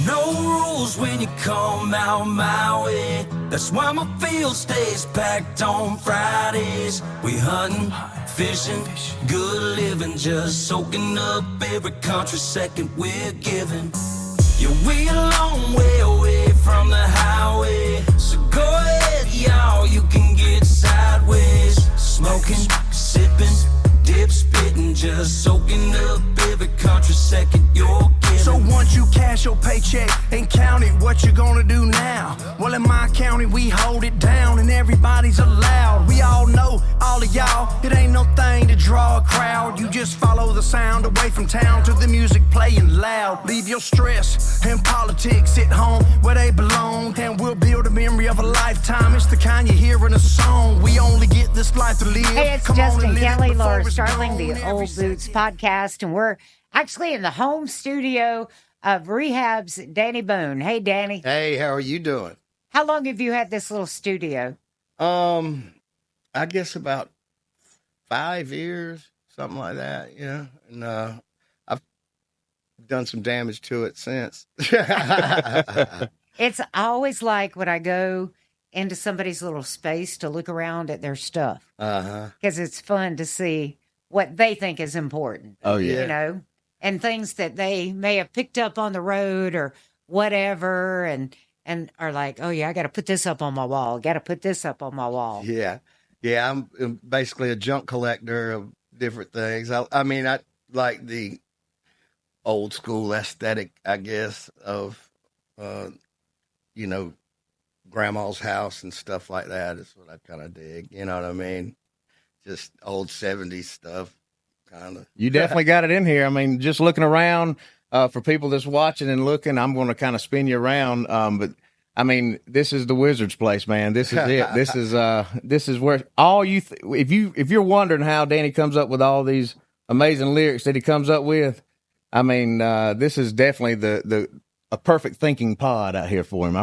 No rules when you come out my way. That's why my field stays packed on Fridays. We hunting, fishing, good living, just soaking up every country second we're giving. Yeah, we a long way away from the highway, so go ahead, y'all, you can get sideways. Smoking, sipping, dip spitting, just soaking up every country second you're giving. So once you cash your paycheck and count it, what you gonna do now? Well, in my county, we hold it down and everybody's allowed. We all know, all of y'all, it ain't no thing to draw a crowd. You just follow the sound away from town to the music playing loud. Leave your stress and politics at home where they belong, and we'll build a memory of a lifetime. It's the kind you hear in a song. We only get this life to live. Hey, it's Justin Kelly, Laura Starling, the Old Boots podcast, and we're actually in the home studio of Rehab's Danny Boone. Hey, Danny. Hey, how are you doing? How long have you had this little studio? I guess about 5 years, something like that. Yeah, and I've done some damage to it since. It's always like when I go into somebody's little space to look around at their stuff. Because it's fun to see what they think is important. Oh, yeah. You know, and things that they may have picked up on the road or whatever, and are like, oh, yeah, I got to put this up on my wall. Got to put this up on my wall. Yeah. I'm basically a junk collector of different things. I mean, I like the old school aesthetic, I guess, of, grandma's house and stuff like that is what I kind of dig. You know what I mean? Just old 70s stuff, kind of. You definitely got it in here. I mean, just looking around for people that's watching and looking, I'm going to kind of spin you around. But I mean, this is the Wizard's place, man. This is it. This is where all you. If you're wondering how Danny comes up with all these amazing lyrics that he comes up with, I mean, this is definitely a perfect thinking pod out here for him.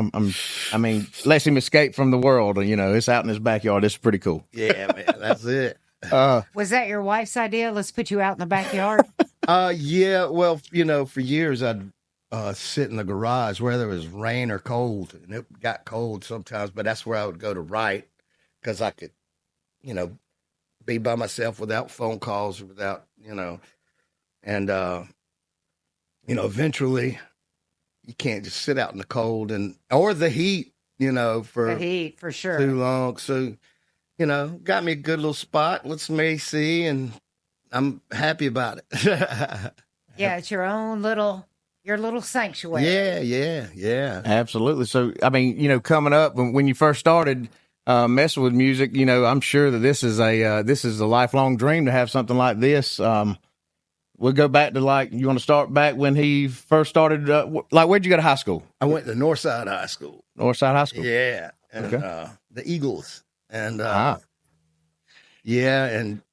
I mean, lets him escape from the world. You know, it's out in his backyard. It's pretty cool. Yeah, man, that's it. Was that your wife's idea? Let's put you out in the backyard. Yeah. Well, for years I'd sit in the garage, whether it was rain or cold, and it got cold sometimes. But that's where I would go to write because I could, be by myself without phone calls or without, and eventually. You can't just sit out in the cold or the heat, for the heat for sure too long. So, got me a good little spot. Let's see, and I'm happy about it. Yeah, it's your little sanctuary. Yeah. Absolutely. So, I mean, coming up when you first started messing with music, I'm sure that this is a lifelong dream to have something like this. We'll go back to you want to start back when he first started, where'd you go to high school? I went to Northside High School. Northside High School? Yeah. And, okay. The Eagles. And, yeah. And,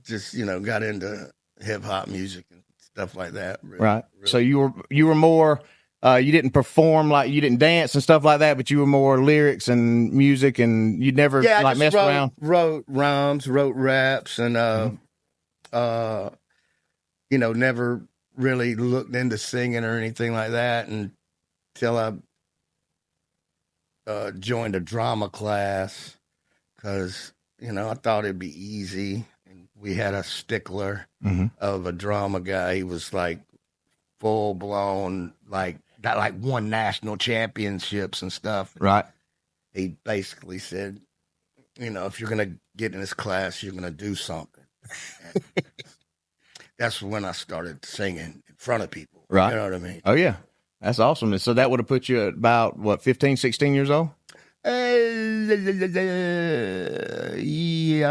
just, got into hip hop music and stuff like that. Really, right. Really. So you were more, you didn't perform you didn't dance and stuff like that, but you were more lyrics and music and you'd never messed around? Wrote rhymes, wrote raps and, never really looked into singing or anything like that until I joined a drama class because, I thought it'd be easy. And we had a stickler of a drama guy. He was full blown, won national championships and stuff. Right. He basically said, if you're going to get in this class, you're going to do something. That's when I started singing in front of people. Right. You know what I mean? Oh, yeah. That's awesome. So that would have put you at about, 15, 16 years old? Yeah,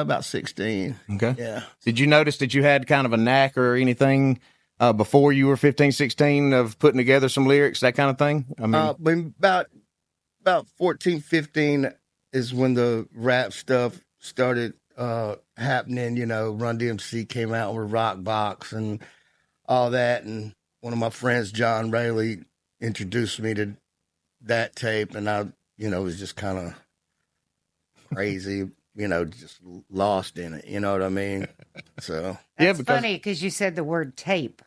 about 16. Okay. Yeah. Did you notice that you had kind of a knack or anything before you were 15, 16 of putting together some lyrics, that kind of thing? I mean, about 14, 15 is when the rap stuff started happening. Run DMC came out with Rock Box and all that, and one of my friends, John Rayleigh, introduced me to that tape, and I was just kind of crazy, just lost in it. You know what I mean? So That's funny because you said the word tape.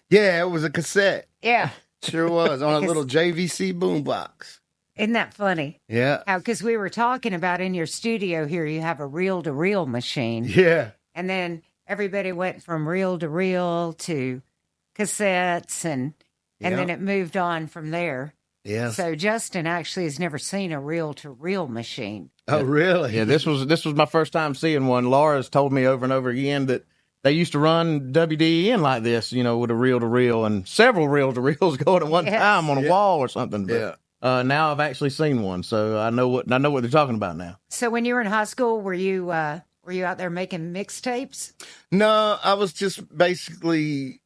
Yeah, it was a cassette. Yeah. Sure was on a little JVC boombox. Isn't that funny? Yeah. Because we were talking about in your studio here, you have a reel to reel machine. Yeah. And then everybody went from reel to reel to cassettes and then it moved on from there. Yes. So Justin actually has never seen a reel to reel machine. Oh, really? Yeah, this was my first time seeing one. Laura's told me over and over again that they used to run WDEN like this, with a reel to reel and several reel to reels going at one time on a wall or something. But, now I've actually seen one, so I know what they're talking about now. So when you were in high school, were you out there making mixtapes? No, I was just basically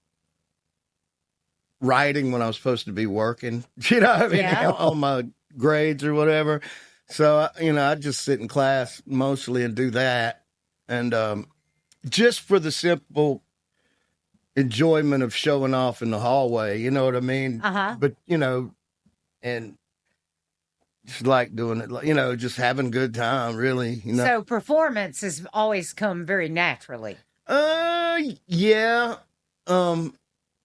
writing when I was supposed to be working, what I mean, on my grades or whatever. So, I'd just sit in class mostly and do that. And just for the simple enjoyment of showing off in the hallway, you know what I mean? Uh-huh. But, and just like doing it, just having a good time, really. So performance has always come very naturally. Yeah.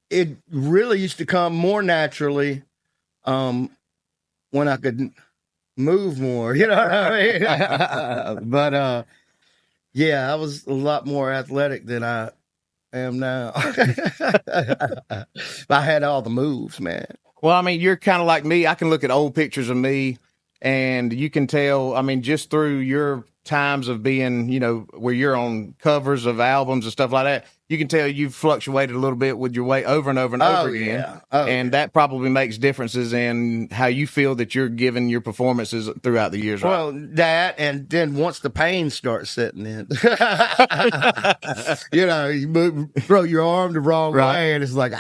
It really used to come more naturally when I could move more, you know what I mean? But yeah, I was a lot more athletic than I am now. I had all the moves, man. Well, I mean, you're kind of like me. I can look at old pictures of me, and you can tell, I mean, just through your times of being, where you're on covers of albums and stuff like that, you can tell you've fluctuated a little bit with your weight over and over and over again. Yeah. And that probably makes differences in how you feel that you're giving your performances throughout the years. Right? Well, that, and then once the pain starts setting in, you throw your arm the wrong way, and it's like,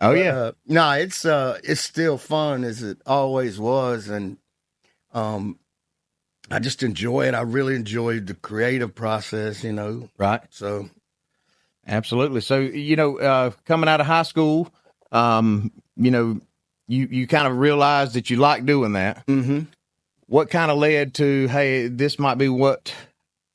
oh yeah. No, it's still fun as it always was, and I just enjoy it. I really enjoyed the creative process, Right. So, absolutely. So, coming out of high school, you kind of realized that you like doing that. Mm-hmm. What kind of led to, hey, this might be what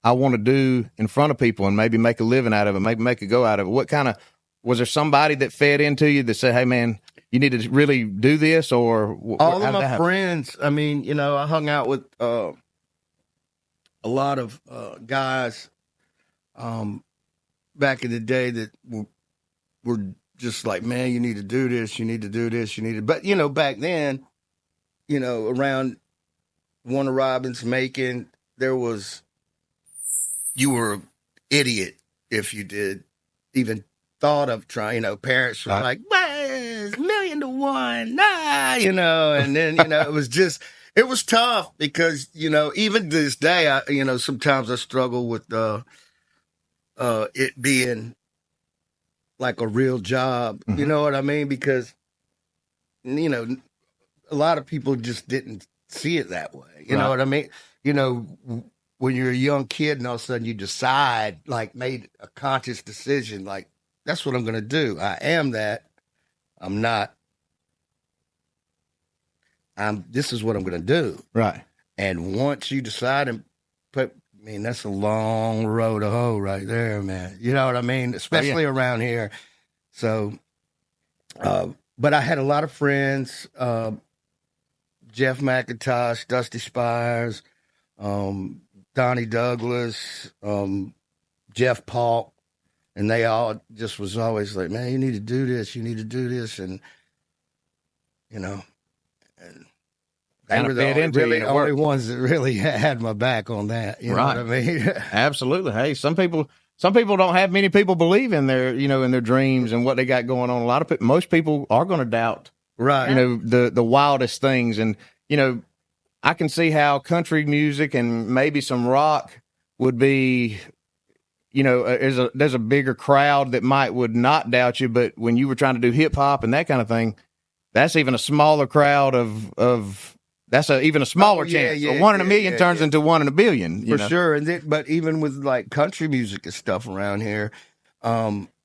I want to do in front of people and maybe make a living out of it, maybe make a go out of it? Was there somebody that fed into you that said, hey, man, you need to really do this? Or all of my friends, I mean, I hung out with a lot of guys back in the day that were just like, man, you need to do this, you need to do this, you need to. But, back then, around Warner Robins, Macon, you were an idiot if you did even thought of trying, parents were like, well, it's $1,000,000 to 1, and then, it was tough because, even to this day, I, sometimes I struggle with it being like a real job, you know what I mean? Because, a lot of people just didn't see it that way. You know what I mean? When you're a young kid and all of a sudden you decide, like, made a conscious decision, like, that's what I'm going to do. I am that. I'm not. This is what I'm going to do. Right. And once you decide and that's a long road to hoe right there, man. You know what I mean? Especially around here. So, but I had a lot of friends, Jeff McIntosh, Dusty Spires, Donnie Douglas, Jeff Paul, and they all just was always like, man, you need to do this, you need to do this. And, and they were the only ones that really had my back on that. You know what I mean? Absolutely. Hey, some people don't have many people believe in their, in their dreams and what they got going on. Most people are going to doubt, right? The wildest things. And, I can see how country music and maybe some rock would be, there's a bigger crowd that would not doubt you. But when you were trying to do hip hop and that kind of thing, that's even a smaller crowd of that's even a smaller chance. So 1 in a million turns into 1 in a billion. For sure. And but even with like country music and stuff around here, it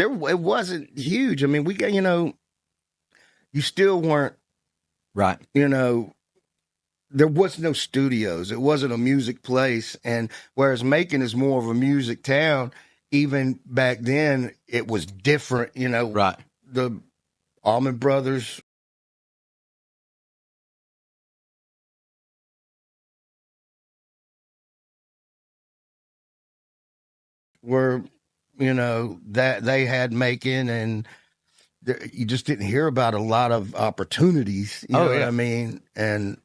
wasn't huge. I mean, we got, you still weren't right. There was no studios. It wasn't a music place. And whereas Macon is more of a music town, even back then it was different, Right. The Allman Brothers were, that they had making, and you just didn't hear about a lot of opportunities. You know what I mean? And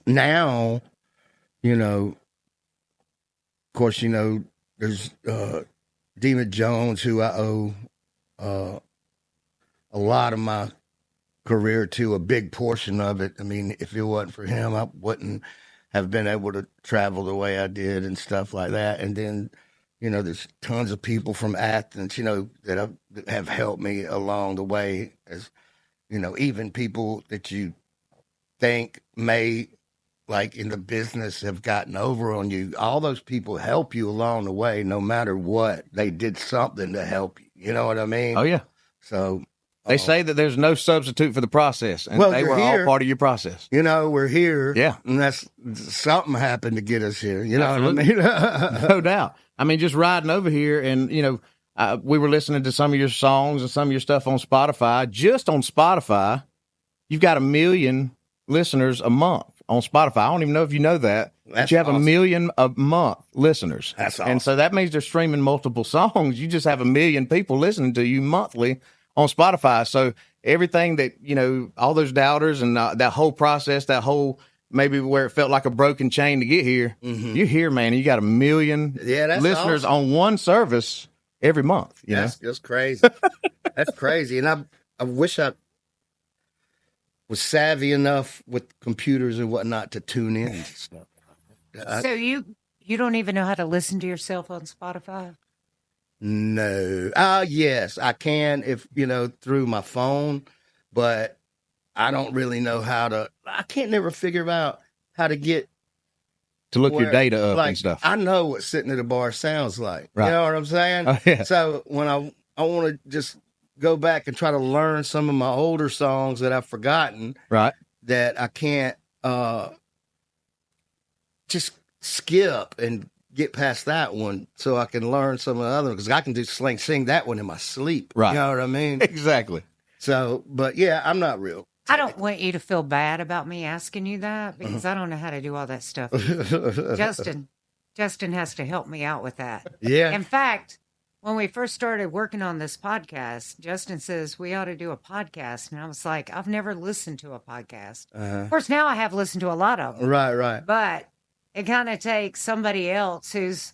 now, of course, there's Dean Jones, who I owe a lot of my career to, a big portion of it. I mean, if it wasn't for him, I wouldn't have been able to travel the way I did and stuff like that. And then, there's tons of people from Athens, that have helped me along the way, as, even people that you think may, like in the business, have gotten over on you. All those people help you along the way, no matter what. They did something to help you. You know what I mean? Oh, yeah. So they say that there's no substitute for the process, and they were all part of your process. We're here. Yeah. And that's something happened to get us here. You know Absolutely. what I mean? No doubt. I mean, just riding over here, and, we were listening to some of your songs and some of your stuff on Spotify. Just on Spotify, you've got 1 million listeners a month on Spotify. I don't even know if you know that. But you have awesome. 1 million a month listeners. That's awesome. And so that means they're streaming multiple songs. You just have 1 million people listening to you monthly on Spotify. So everything that, all those doubters and that whole process, that whole maybe where it felt like a broken chain to get here, you're here, man. And you got 1 million listeners awesome. On one service every month. That's just crazy. That's crazy. And I wish I was savvy enough with computers and whatnot to tune in. So you don't even know how to listen to yourself on Spotify? No. Yes, I can if, through my phone, but I don't really know I can't never figure out how to get to look your data up and stuff. I know what sitting at a bar sounds like. Right. You know what I'm saying? Oh, yeah. So when I want to just go back and try to learn some of my older songs that I've forgotten, right? That I can't just skip and get past that one, so I can learn some of the other, because I can just sing that one in my sleep. Right. You know what I mean? Exactly. So, but yeah, I'm not real. I don't want you to feel bad about me asking you that, because I don't know how to do all that stuff. Justin has to help me out with that. Yeah. In fact, when we first started working on this podcast, Justin says we ought to do a podcast. And I was like, I've never listened to a podcast. Of course, now I have listened to a lot of them. Right. But it kind of takes somebody else who's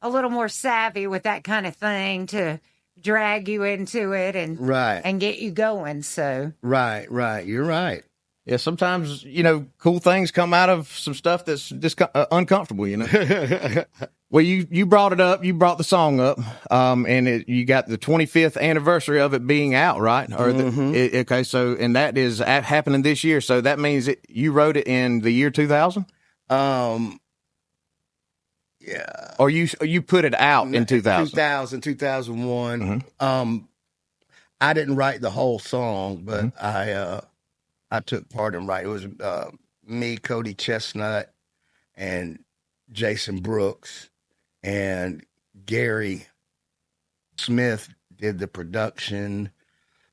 a little more savvy with that kind of thing to drag you into it and get you going. So right. You're right. Yeah, sometimes, cool things come out of some stuff that's just uncomfortable, Well, you brought it up. You brought the song up, and you got the 25th anniversary of it being out, right? Or okay, so, and that is happening this year. So that means you wrote it in the year 2000? Yeah. Or you put it out in 2000? 2001. I didn't write the whole song, but I took part in writing. It was me, Cody Chestnut, and Jason Brooks, and Gary Smith did the production.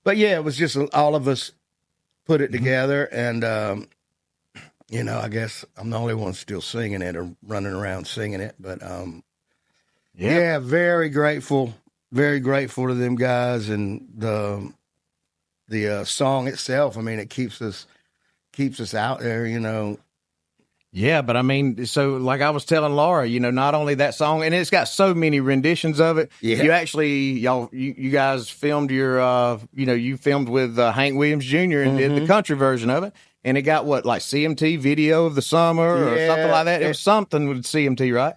But yeah, it was just all of us put it together, and I guess I'm the only one still singing it or running around singing it. But yeah, very grateful to them guys, and the song itself. I mean, it keeps us out there, Yeah, but I mean, so like I was telling Laura, not only that song, and it's got so many renditions of it. Yeah. You actually, you guys filmed you filmed with Hank Williams Jr. and did the country version of it, and it got like CMT Video of the Summer or something like that. It was something with CMT, right?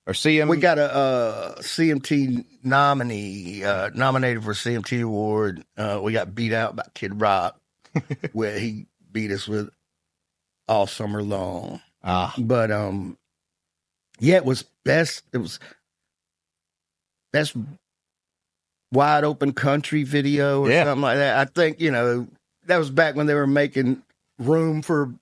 Or CM. We got a CMT nominated for CMT award. We got beat out by Kid Rock, where he beat us with All Summer Long. But it was best. It was best wide open country video or something like that. I think that was back when they were making room for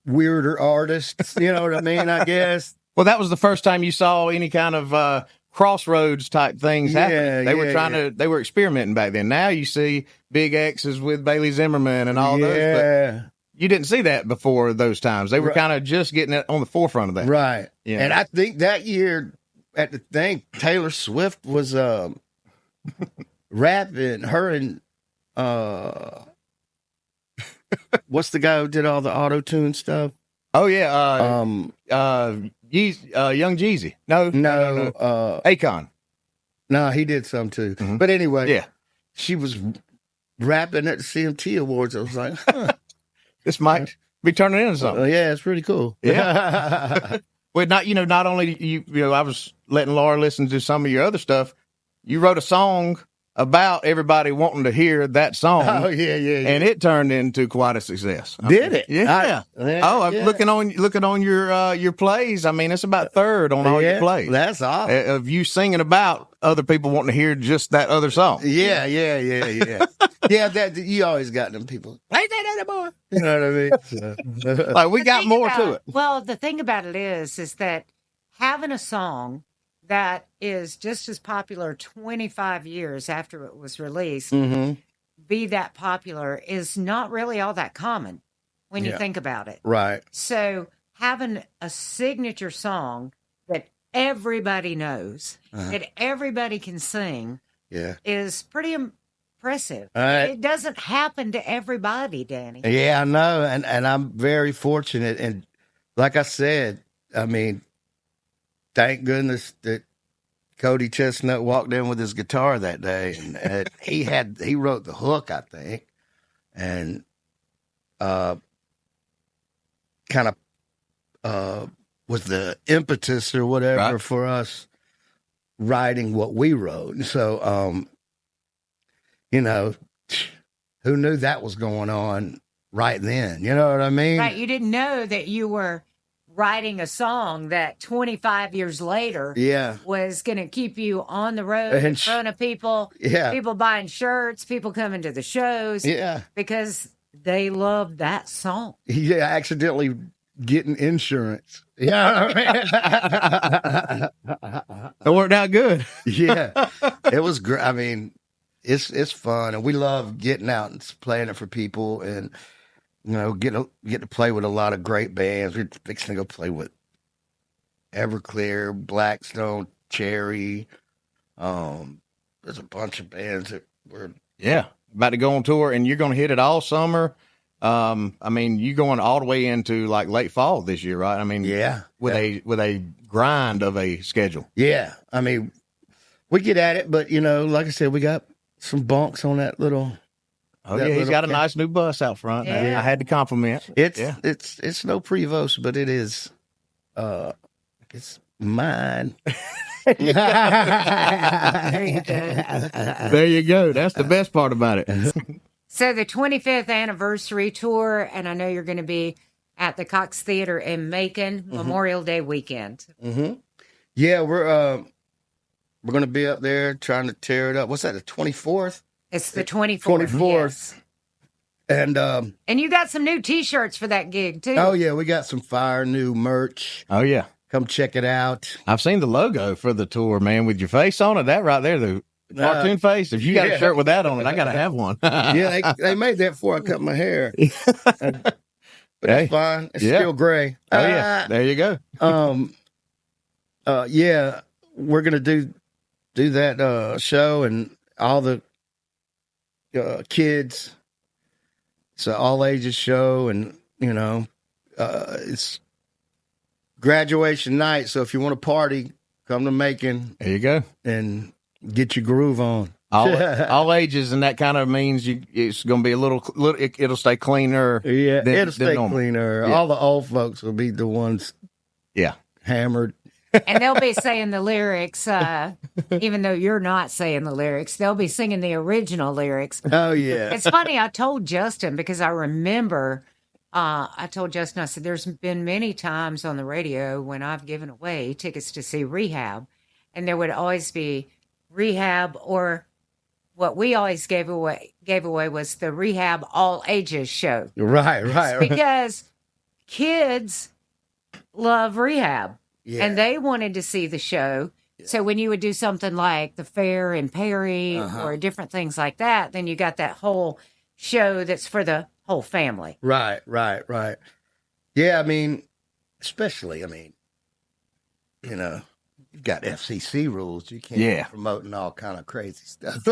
weirder artists. You know what I mean? I guess. Well, that was the first time you saw any kind of crossroads type things happening. They were experimenting back then. Now you see Big X's with Bailey Zimmerman and all those. But you didn't see that before those times. They were kind of just getting it on the forefront of that. Right. Yeah. And I think that year at the thing, Taylor Swift was rapping, her and what's the guy who did all the auto-tune stuff? Oh yeah. Young Jeezy. No. Akon. No, he did some too. Mm-hmm. But anyway, she was rapping at the CMT Awards. I was like, huh. This might be turning into something. Yeah, it's pretty cool. Yeah. Well, not only you I was letting Laura listen to some of your other stuff. You wrote a song about everybody wanting to hear that song. Oh yeah. And it turned into quite a success. Did it? Yeah. I'm looking on your plays. I mean, it's about third on all your plays. That's awesome. Of you singing about other people wanting to hear just that other song. Yeah. Yeah, that you always got them people. Ain't that anymore? You know what I mean? So. Like we got more to it. Well, the thing about it is that having a song that is just as popular 25 years after it was released, be that popular is not really all that common when you think about it. Right. So having a signature song that everybody knows, that everybody can sing, is pretty impressive. It doesn't happen to everybody, Danny. Yeah, I know, and I'm very fortunate. And like I said, I mean, thank goodness that Cody Chestnut walked in with his guitar that day, and he wrote the hook, I think, and kind of was the impetus or whatever for us writing what we wrote. And so, who knew that was going on right then? You know what I mean? Right. You didn't know that you were writing a song that 25 years later was going to keep you on the road in front of people, people buying shirts, people coming to the shows, because they loved that song. Yeah, accidentally getting insurance. Yeah, it worked out good. Yeah, it was great. I mean, it's fun, and we love getting out and playing it for people, and get to play with a lot of great bands. We're fixing to go play with Everclear, Blackstone, Cherry. There's a bunch of bands that we're about to go on tour, and you're going to hit it all summer. I mean, you're going all the way into like late fall this year, right? I mean, with a grind of a schedule. Yeah, I mean, we get at it, but like I said, we got some bunks on that little. Oh yeah, he's got a nice new bus out front. Yeah. I had to compliment. It's no Prevost, but it is. It's mine. There you go. That's the best part about it. So the 25th anniversary tour, and I know you're going to be at the Cox Theater in Macon Memorial Day weekend. Mm-hmm. Yeah, we're going to be up there trying to tear it up. What's that? The 24th. It's the 24th. 24th. Yes. And you got some new T-shirts for that gig, too. Oh, yeah. We got some fire new merch. Oh, yeah. Come check it out. I've seen the logo for the tour, man, with your face on it. That right there, the cartoon face. If you got a shirt with that on it, I got to have one. Yeah, they made that before I cut my hair. But it's fine. It's still gray. Oh, yeah. There you go. Yeah, we're going to do that show, and all the kids. It's an all ages show, and it's graduation night. So if you want to party, come to Macon. There you go, and get your groove on. All ages, and that kind of means it's going to be a little. It'll stay cleaner. Yeah, it'll stay cleaner. Yeah. All the old folks will be the ones. Yeah, hammered. And they'll be saying the lyrics, even though you're not saying the lyrics. They'll be singing the original lyrics. Oh, yeah. It's funny. I told Justin, because I remember, I told Justin, I said, there's been many times on the radio when I've given away tickets to see REHAB, and there would always be REHAB, or what we always gave away was the REHAB All Ages show. Right. Because kids love REHAB. Yeah. And they wanted to see the show So when you would do something like the fair in Perry or different things like that, then you got that whole show that's for the whole family. Right. Yeah, I mean, especially, I mean, you know, you've got FCC rules. You can't be promoting all kind of crazy stuff.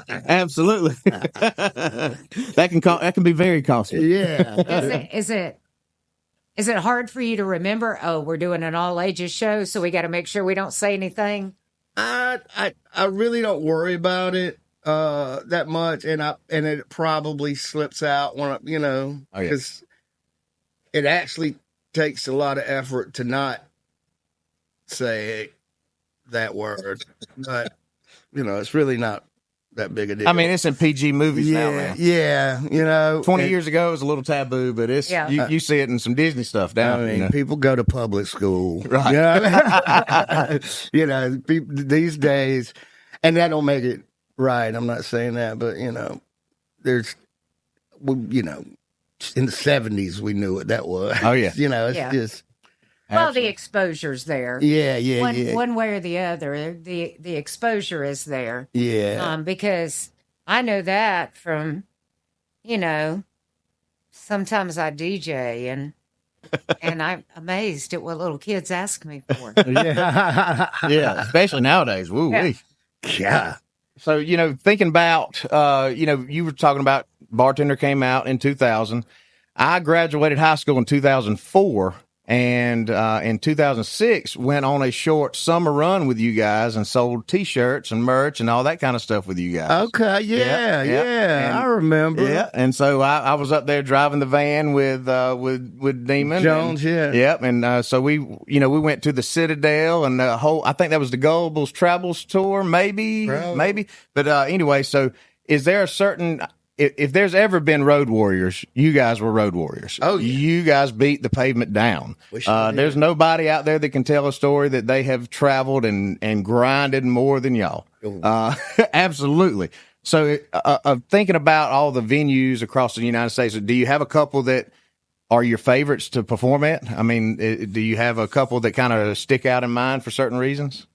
Absolutely. That can be very costly. Yeah. Is it hard for you to remember? Oh, we're doing an all ages show, so we got to make sure we don't say anything. I really don't worry about it that much, and it probably slips out when because it actually takes a lot of effort to not say that word, but it's really not that big a deal. I mean, it's in PG movies now, man. Yeah, 20 years ago it was a little taboo, but it's you see it in some Disney stuff now. I mean, people go to public school, right? These days, and that don't make it right. I'm not saying that, but there's, in the 70s we knew what that was. Oh yeah, it's just. Well, the exposure's there. Yeah. One way or the other, the exposure is there. Yeah. Because I know that from, sometimes I DJ and I'm amazed at what little kids ask me for. Yeah, especially nowadays. Woo wee. Yeah. So, thinking about, you were talking about Bartender came out in 2000. I graduated high school in 2004. And in 2006, went on a short summer run with you guys and sold T-shirts and merch and all that kind of stuff with you guys. Okay, yeah, and, I remember. Yeah, and so I was up there driving the van with Demon Jones, Yep, and so we went to the Citadel and the whole. I think that was the Goebbels Travels tour, maybe. But anyway, so is there a certain? If there's ever been road warriors, you guys were road warriors. Oh, yeah. You guys beat the pavement down. There's nobody out there that can tell a story that they have traveled and grinded more than y'all. Absolutely. So thinking about all the venues across the United States, do you have a couple that are your favorites to perform at? I mean, do you have a couple that kind of stick out in mind for certain reasons?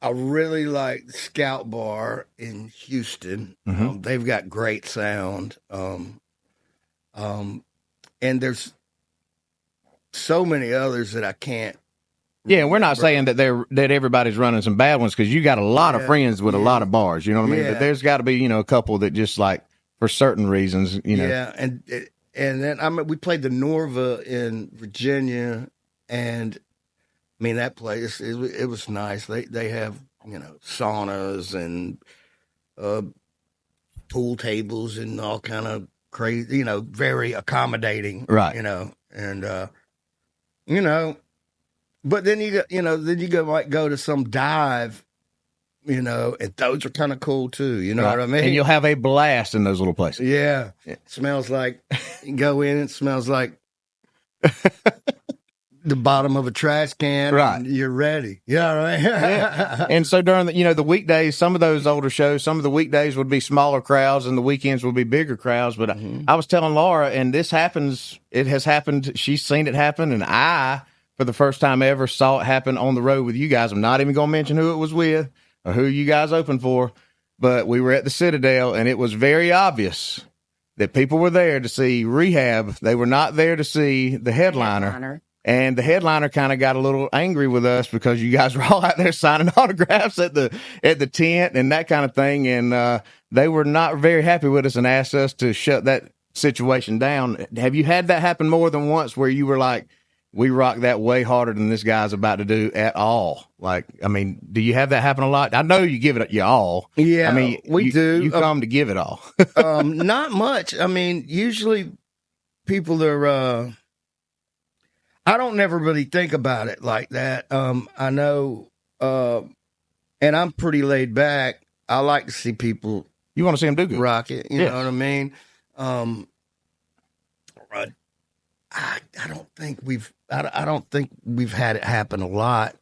I really like Scout Bar in Houston. Mm-hmm. They've got great sound. And there's so many others that I can't. Yeah, we're not saying that everybody's running some bad ones, because you got a lot of friends with a lot of bars, you know what I mean? But there's got to be, a couple that just like for certain reasons, Yeah, and then we played the Norva in Virginia, and I mean, that place, it was nice. They have, saunas and pool tables and all kind of crazy, very accommodating. Right. But then you go to some dive, and those are kind of cool too. You know what I mean? And you'll have a blast in those little places. Yeah. Smells like, you go in, it smells like the bottom of a trash can, right? And you're ready. Yeah, right. Yeah. And so during the weekdays, some of those older shows, some of the weekdays would be smaller crowds, and the weekends would be bigger crowds. But I was telling Laura, and this happens. It has happened. She's seen it happen, and I, for the first time ever, saw it happen on the road with you guys. I'm not even going to mention who it was with or who you guys opened for, but we were at the Citadel, and it was very obvious that people were there to see Rehab. They were not there to see the headliner. And the headliner kind of got a little angry with us because you guys were all out there signing autographs at the tent and that kind of thing. And they were not very happy with us and asked us to shut that situation down. Have you had that happen more than once where you were like, we rock that way harder than this guy's about to do at all? Like, I mean, do you have that happen a lot? I know you give it your all. Yeah, I mean, we do. You come to give it all. Not much. I mean, usually people are, I don't never really think about it like that. I know, and I'm pretty laid back. I like to see people. You want to see them do good, rock it. You know what I mean? I don't think we've had it happen a lot,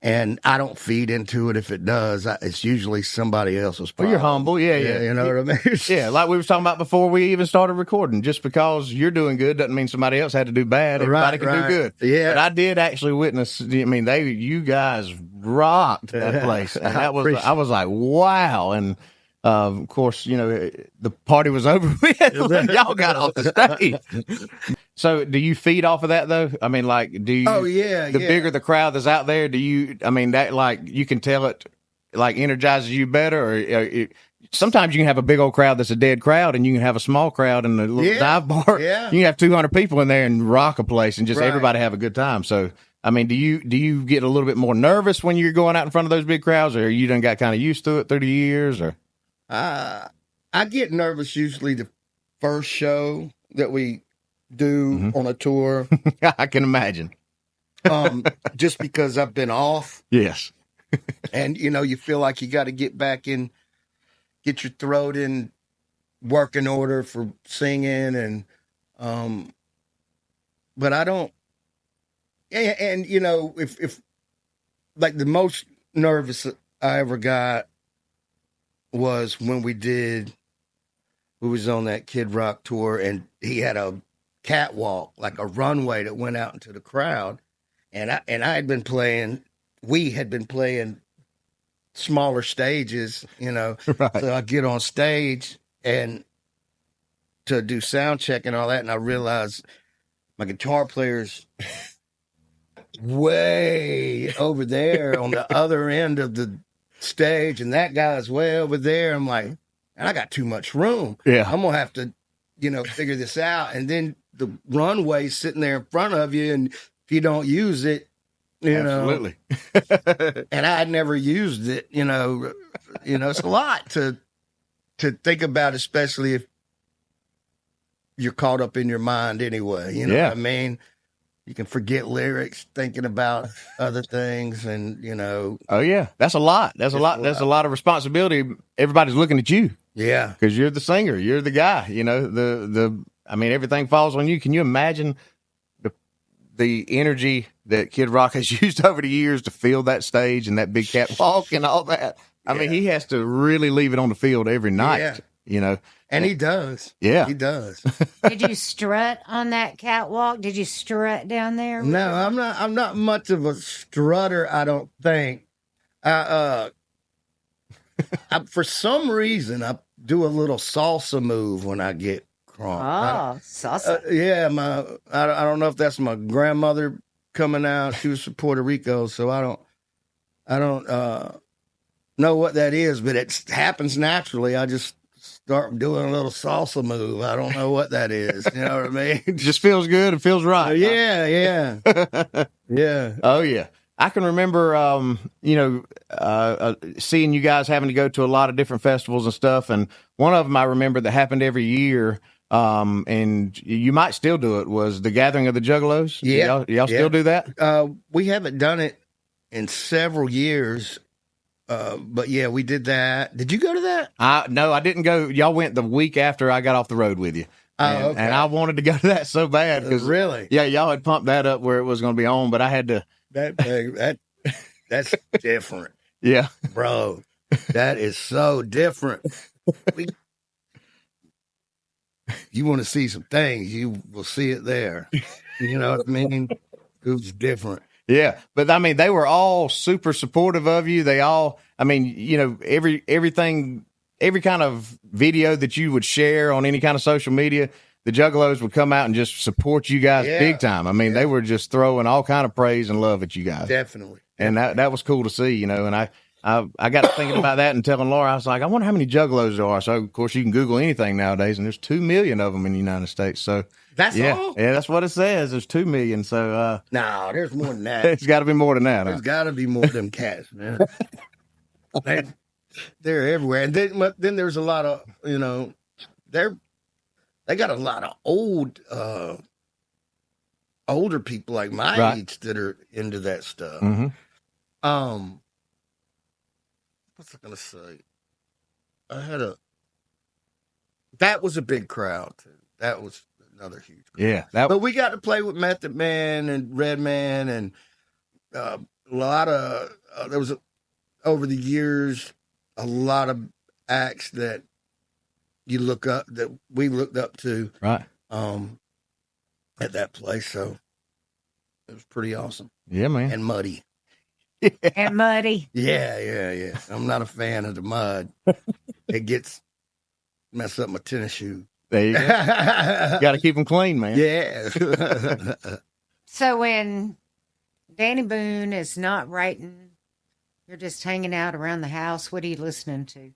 And I don't feed into it if it does. It's usually somebody else's Well, problem. you're humble. Yeah. You know what I mean? Yeah, like we were talking about before we even started recording. Just because you're doing good doesn't mean somebody else had to do bad. Everybody can do good. Yeah. But I did actually witness. I mean, you guys rocked that place, and I was like, wow. And of course, the party was over with when y'all got off the stage. So, do you feed off of that though? I mean, like, do you? Oh yeah. The bigger the crowd that's out there, do you? I mean, that like you can tell it like energizes you better, or sometimes you can have a big old crowd that's a dead crowd, and you can have a small crowd in a little dive bar. Yeah. You can have 200 people in there and rock a place, and just Right. everybody have a good time. So, I mean, do you get a little bit more nervous when you're going out in front of those big crowds, or you done got kind of used to it through the years, or? I get nervous usually the first show that we do on a tour. I can imagine. Just because I've been off. Yes. And, you feel like you got to get back in, get your throat in working order for singing. And, but I don't, and if like the most nervous I ever got was when we was on that Kid Rock tour, and he had a catwalk, like a runway that went out into the crowd. And I had been playing, we had been playing smaller stages, Right. So I get on stage and to do sound check and all that. And I realized my guitar player's way over there on the other end of the stage. And that guy's way over there. I'm like, and I got too much room. Yeah. I'm going to have to, figure this out. And then the runway's sitting there in front of you. And if you don't use it, Absolutely. and I had never used it, it's a lot to think about, especially if you're caught up in your mind anyway. You know what I mean? You can forget lyrics thinking about other things, and Oh yeah, that's a lot. That's a lot. That's a lot of responsibility. Everybody's looking at you. Yeah, because you're the singer, you're the guy. I mean, everything falls on you. Can you imagine the energy that Kid Rock has used over the years to fill that stage and that big catwalk and all that? I mean, he has to really leave it on the field every night. And he does. Yeah, he does. Did you strut on that catwalk? Did you strut down there? No, I'm not much of a strutter, I don't think. For some reason, I do a little salsa move when I get crunk. Oh, salsa. Yeah, I don't know if that's my grandmother coming out. She was from Puerto Rico, so I don't know what that is, but it happens naturally. I just start doing a little salsa move. I don't know what that is. You know what I mean? It just feels good. It feels right. Yeah. Yeah. Oh yeah. I can remember, seeing you guys having to go to a lot of different festivals and stuff. And one of them I remember that happened every year, and you might still do it, was the Gathering of the Juggalos. Yeah. Y'all still do that? We haven't done it in several years. But yeah, we did that. Did you go to that? No, I didn't go. Y'all went the week after I got off the road with you. And I wanted to go to that so bad. Really? Yeah, y'all had pumped that up where it was going to be on, but I had to. That's different. Yeah. Bro, that is so different. You want to see some things, you will see it there. You know what I mean? It was different. Yeah, but I mean, they were all super supportive of you. They all, I mean, everything, every kind of video that you would share on any kind of social media, the Juggalos would come out and just support you guys big time. I mean, they were just throwing all kind of praise and love at you guys. Definitely. And that was cool to see, and I got to thinking about that and telling Laura, I was like, I wonder how many Juggalos there are. So, of course, you can Google anything nowadays, and there's 2 million of them in the United States. So that's all? Yeah, that's what it says. There's 2 million. So, no, there's more than that. It's got to be more than that. There's got to be more than cats, man. They're everywhere. And then there's a lot of, they got a lot of older people like my age that are into that stuff. Mm-hmm. What's I gonna say? That was a big crowd too. That was another huge crowd. Yeah. But we got to play with Method Man and Redman and a lot of there was over the years a lot of acts that you look up that we looked up to Right. at that place. So it was pretty awesome Yeah, man. and muddy. And muddy. Yeah. I'm not a fan of the mud. It gets mess up my tennis shoe. There you go. Got to keep them clean, man. Yeah. So when Danny Boone is not writing, you're just hanging out around the house, what are you listening to?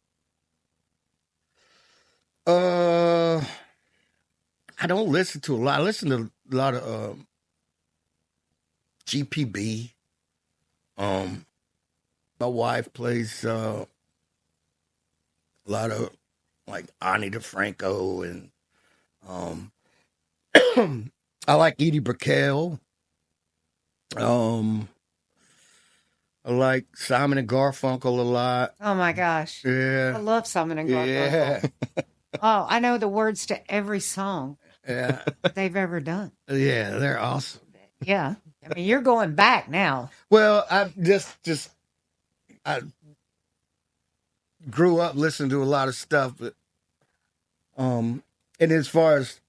I don't listen to a lot. I listen to a lot of GPB. My wife plays a lot of like Ani DeFranco and I like Edie Brickell. I like Simon and Garfunkel a lot. Oh my gosh. I Yeah. love Simon and Garfunkel. Yeah. Oh, I know the words to every song Yeah. they've ever done. Yeah, they're awesome. Yeah. I mean, you're going back now. Well, I I grew up listening to a lot of stuff, but and as far as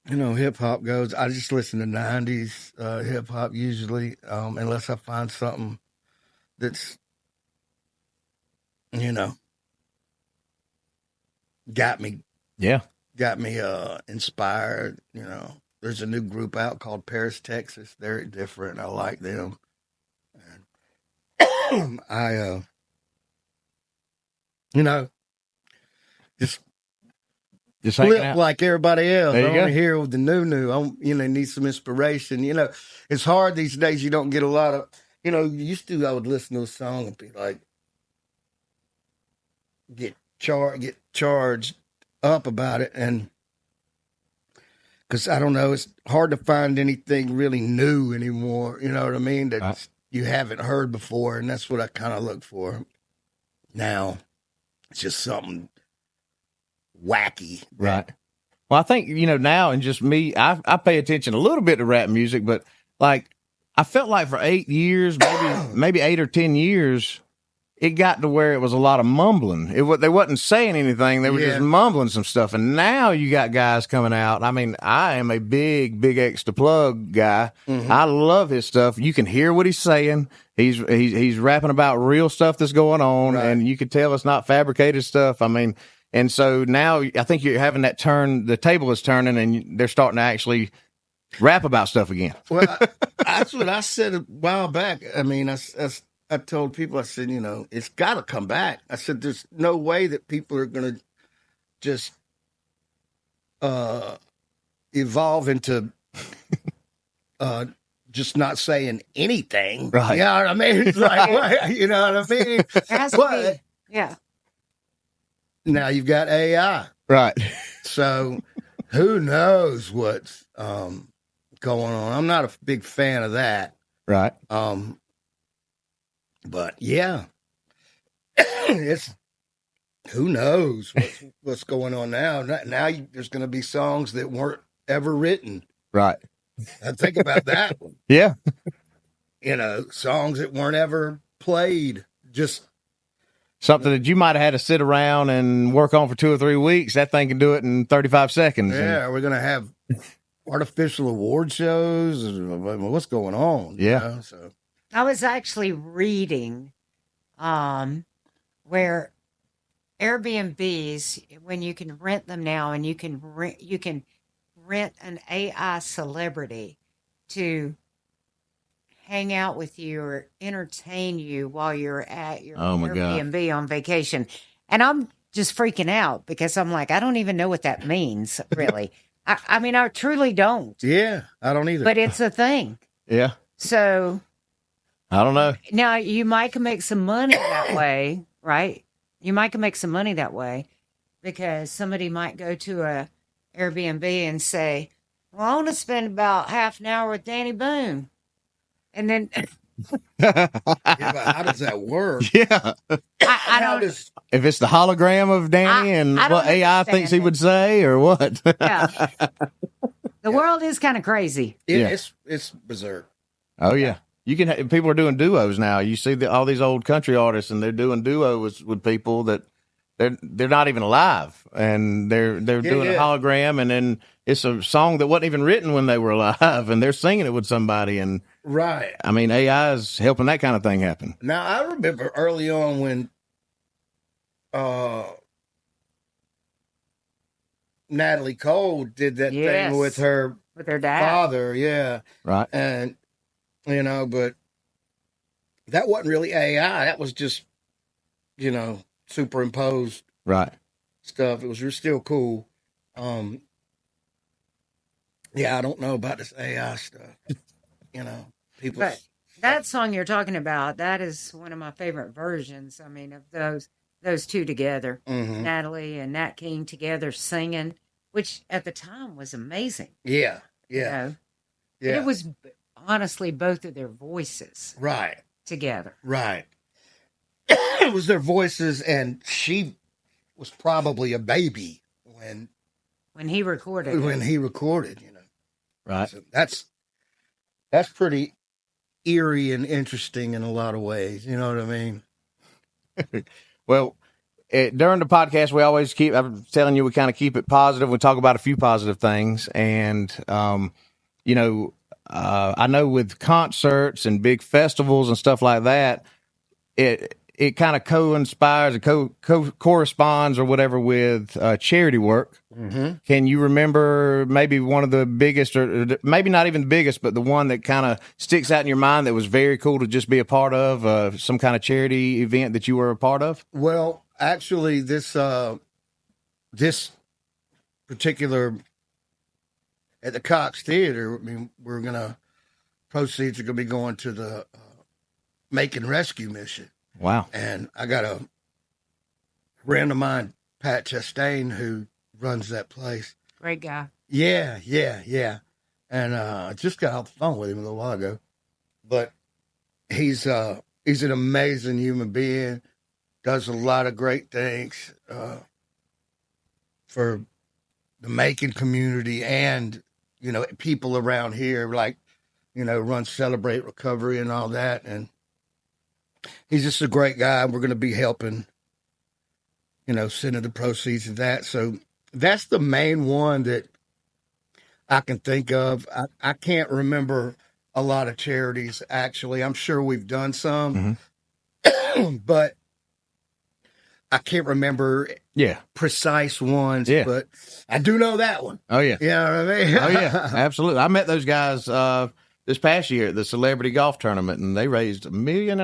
hip hop goes, I just listen to '90s hip hop usually, unless I find something that's got me Yeah. inspired. There's a new group out called Paris, Texas. They're different. I like them. And I just hanging flip out. like everybody else. There you I want go. to hear with the new. I need some inspiration. It's hard these days. You don't get a lot of. Used to I would listen to a song and be like, get charged up about it, and because I don't know, it's hard to find anything really new anymore. You know what I mean? That Right. you haven't heard before, and that's what I kind of look for now. It's just something wacky. Right. Well, I think, now and just me, I pay attention a little bit to rap music, but like I felt like for 8 years, maybe 8 or 10 years, it got to where it was a lot of mumbling. They wasn't saying anything. They were just mumbling some stuff. And now you got guys coming out. I mean, I am a big Extra Plug guy. Mm-hmm. I love his stuff. You can hear what he's saying. He's rapping about real stuff that's going on, Right. and you can tell it's not fabricated stuff. I mean, and so now I think you're having that turn. The table is turning, and they're starting to actually rap about stuff again. Well, that's what I said a while back. I mean, I told people, I said, it's got to come back. I said, there's no way that people are going to just evolve into just not saying anything. Right. You know what I mean? It's like, you know what I mean? It has to But be. Yeah. now you've got AI. Right. So who knows what's going on. I'm not a big fan of that. Right. But yeah, it's who knows what's going on now. Now there's going to be songs that weren't ever written. Right. I think about that one. Yeah. Songs that weren't ever played. Just Something that you might have had to sit around and work on for 2 or 3 weeks. That thing can do it in 35 seconds. yeah, we're going to have artificial award shows. What's going on? Yeah. So I was actually reading where Airbnbs, when you can rent them now, and you can rent an AI celebrity to hang out with you or entertain you while you're at your Oh, my God. Airbnb on vacation. And I'm just freaking out because I'm like, I don't even know what that means, really. I mean, I truly don't, yeah, I don't either. but it's a thing. Yeah. So I don't know. now you might can make some money that way, right? You might can make some money that way because somebody might go to a Airbnb and say, well, I want to spend about half an hour with Danny Boone. And then Yeah, but how does that work? Yeah. I How don't, does If it's the hologram of Danny and I don't what AI understand thinks he it. would say or what? yeah. The world is kind of crazy. Yeah. it's berserk. Oh, yeah. people are doing duos now. You see all these old country artists, and they're doing duos with people that they're not even alive, and they're doing a hologram, and then it's a song that wasn't even written when they were alive, and they're singing it with somebody. And Right. I mean, AI is helping that kind of thing happen. Now, I remember early on when Natalie Cole did that thing with her dad. father, yeah. Right. And, but that wasn't really AI. That was just, superimposed stuff. It was still cool. Yeah, I don't know about this AI stuff. People. But that song you're talking about, that is one of my favorite versions. I mean, of those two together, Natalie and Nat King together singing, which at the time was amazing. Yeah. Yeah. It was honestly both of their voices. Right. Together. Right. It was their voices, and she was probably a baby when he recorded. Right. So that's pretty eerie and interesting in a lot of ways. You know what I mean? Well, during the podcast, I'm telling you, we kind of keep it positive. We talk about a few positive things. And, I know with concerts and big festivals and stuff like that, it kind of co-inspires or corresponds or whatever with charity work. Mm-hmm. Can you remember maybe one of the biggest, or maybe not even the biggest, but the one that kind of sticks out in your mind that was very cool to just be a part of, some kind of charity event that you were a part of? Well, actually, this particular at the Cox Theater, I mean, proceeds are going to be going to the Macon Rescue Mission. Wow. And I got a friend of mine, Pat Chastain, who runs that place. Great guy. Yeah. And I just got off the phone with him a little while ago. But he's an amazing human being, does a lot of great things for the Macon community and, people around here, like, run Celebrate Recovery and all that. And he's just a great guy. We're going to be helping, sending the proceeds of that. So that's the main one that I can think of. I can't remember a lot of charities, actually. I'm sure we've done some, but I can't remember precise ones. Yeah. But I do know that one. Oh, yeah. You know what I mean? Oh, yeah, absolutely. I met those guys this past year at the celebrity golf tournament, and they raised $1.5 million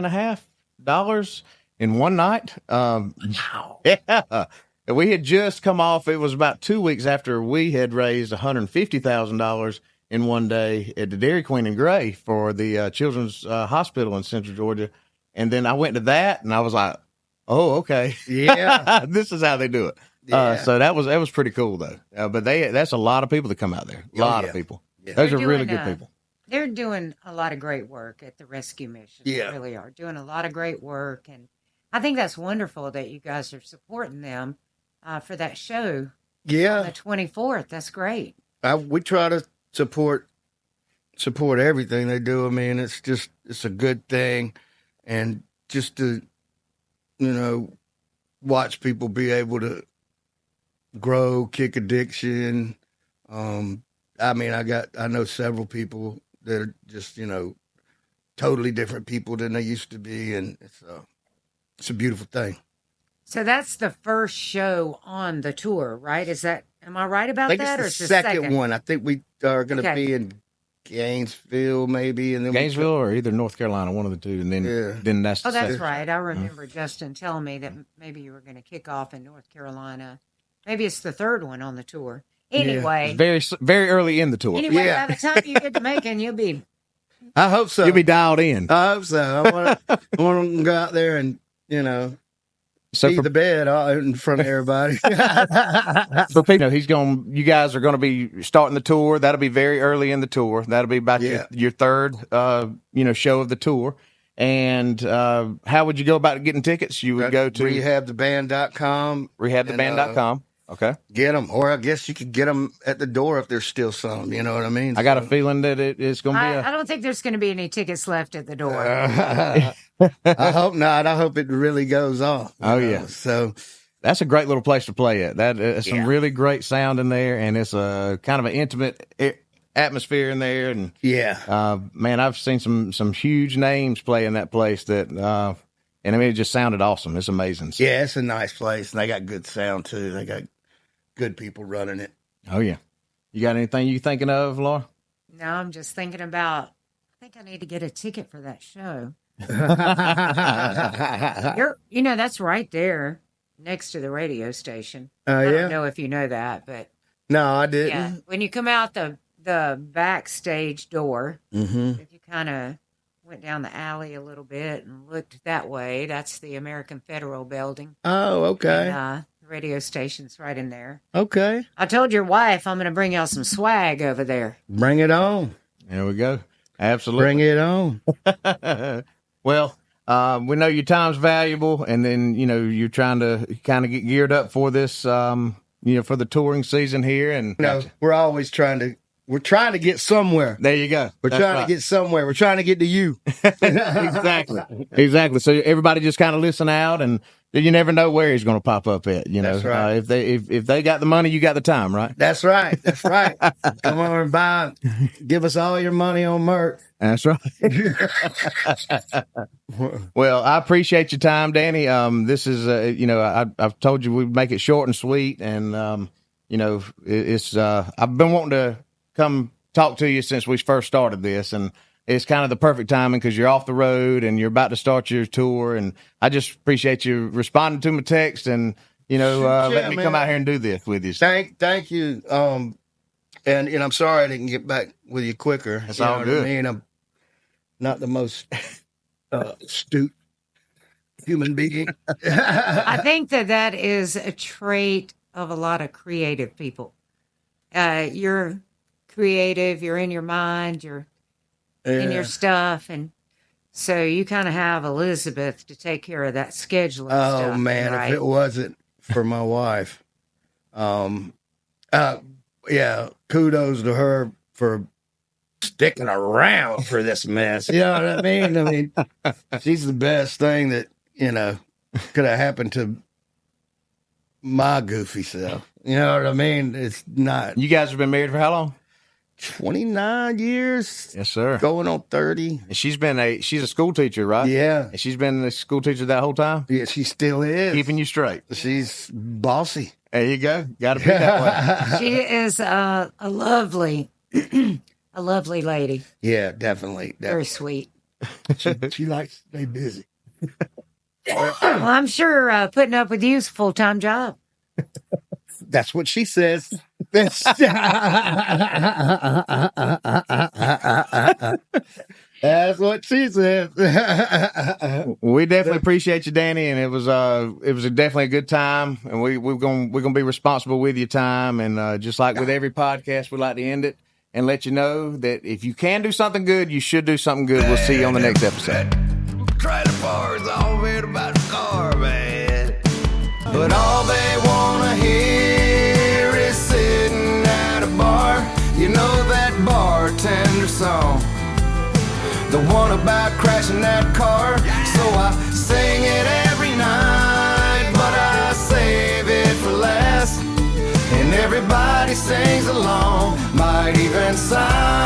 in one night. Wow. Yeah. And we had just come off, it was about 2 weeks after we had raised $150,000 in one day at the Dairy Queen in Gray for the Children's Hospital in Central Georgia. And then I went to that, and I was like, oh, okay. Yeah. This is how they do it. Yeah. So that was pretty cool, though. But that's a lot of people that come out there. A lot of people. Yeah. Those are really good people. They're doing a lot of great work at the rescue mission. Yeah. They really are doing a lot of great work. And I think that's wonderful that you guys are supporting them for that show. Yeah. On the 24th. That's great. We try to support everything they do. I mean, it's a good thing. And just to, watch people be able to grow, kick addiction. I mean, I know several people that are just, totally different people than they used to be. And it's a beautiful thing. So that's the first show on the tour, right? Am I right about that? I think it's the second one. I think we are going to be in Gainesville, maybe. And then Gainesville or either North Carolina, one of the two. And then that's the that's second. right. I remember Justin telling me that maybe you were going to kick off in North Carolina. Maybe it's the third one on the tour. Anyway. Very, very early in the tour. Anyway, by the time you get to Macon, you'll be... I hope so. You'll be dialed in. I hope so. I want to go out there and, see the bed in front of everybody. For people, you guys are going to be starting the tour. That'll be very early in the tour. That'll be about your third, show of the tour. And how would you go about getting tickets? You would go to rehabtheband.com. rehabtheband.com. Okay. get them. Or I guess you could get them at the door if there's still some. You know what I mean? I got a feeling that it's going to be I don't think there's going to be any tickets left at the door. I hope not. I hope it really goes off. Oh, you know? yeah. So That's a great little place to play at. That is some Yeah. really great sound in there, and it's a kind of an intimate atmosphere in there. And yeah, man, I've seen some huge names play in that place that, and I mean, it just sounded awesome. It's amazing. So, yeah, it's a nice place, and they got good sound too. They got good people running it. oh yeah. You got anything you thinking of, Laura? No, I'm just thinking about, I think I need to get a ticket for that show. That's right there next to the radio station. I Yeah. don't know if you know that, but No, I didn't. yeah, when you come out the backstage door, Mm-hmm. if you kind of went down the alley a little bit and looked that way, that's the American Federal Building. Oh, okay. And, the radio station's right in there. Okay. I told your wife I'm going to bring y'all some swag over there. Bring it on. There we go. Absolutely. Bring it on. Well, we know your time's valuable, and then you're trying to kind of get geared up for this, for the touring season here. And We're always trying to get somewhere. there you go. We're That's trying right. to get somewhere. We're trying to get to you. exactly. So everybody just kind of listen out, and you never know where he's going to pop up at. That's right. If they got the money, you got the time, right? That's right. That's right. Come on and give us all your money on merch. That's right. Well, I appreciate your time, Danny. This is, I've told you we'd make it short and sweet, and it's I've been wanting to come talk to you since we first started this, and it's kind of the perfect timing because you're off the road and you're about to start your tour, and I just appreciate you responding to my text and letting me come out here and do this with you. Thank you. And I'm sorry I didn't get back with you quicker. That's You know all what good. I mean, I'm not the most astute human being. I think that is a trait of a lot of creative people. You're creative, you're in your mind, you're in your stuff, and so you kind of have Elizabeth to take care of that scheduling stuff. Oh man, right? if it wasn't for my wife, kudos to her for sticking around for this mess. You know what I mean? I mean, she's the best thing that could have happened to my goofy self. You know what I mean? It's not You guys have been married for how long? 29 years. Yes, sir. Going on 30. And she's a school teacher, right? Yeah. And she's been a school teacher that whole time, Yeah, she still is. keeping you straight. She's bossy. There you go. Got to be that way. She is a lovely, a lovely lady. Yeah, definitely. Very sweet. She likes to stay busy. Well, I'm sure putting up with you is a full-time job. That's what she says. That's what she says. We definitely appreciate you, Danny, and it was definitely a good time. And we're gonna be responsible with your time, and just like with every podcast, we like to end it and let you know that if you can do something good, you should do something good. We'll see you on the next episode. Trailer parks all been about the car, man. But all they wanna hear is sitting at a bar. You know that bartender song, the one about crashing that car. So I sing it every night, but I save it for last. And everybody sings along, might even sign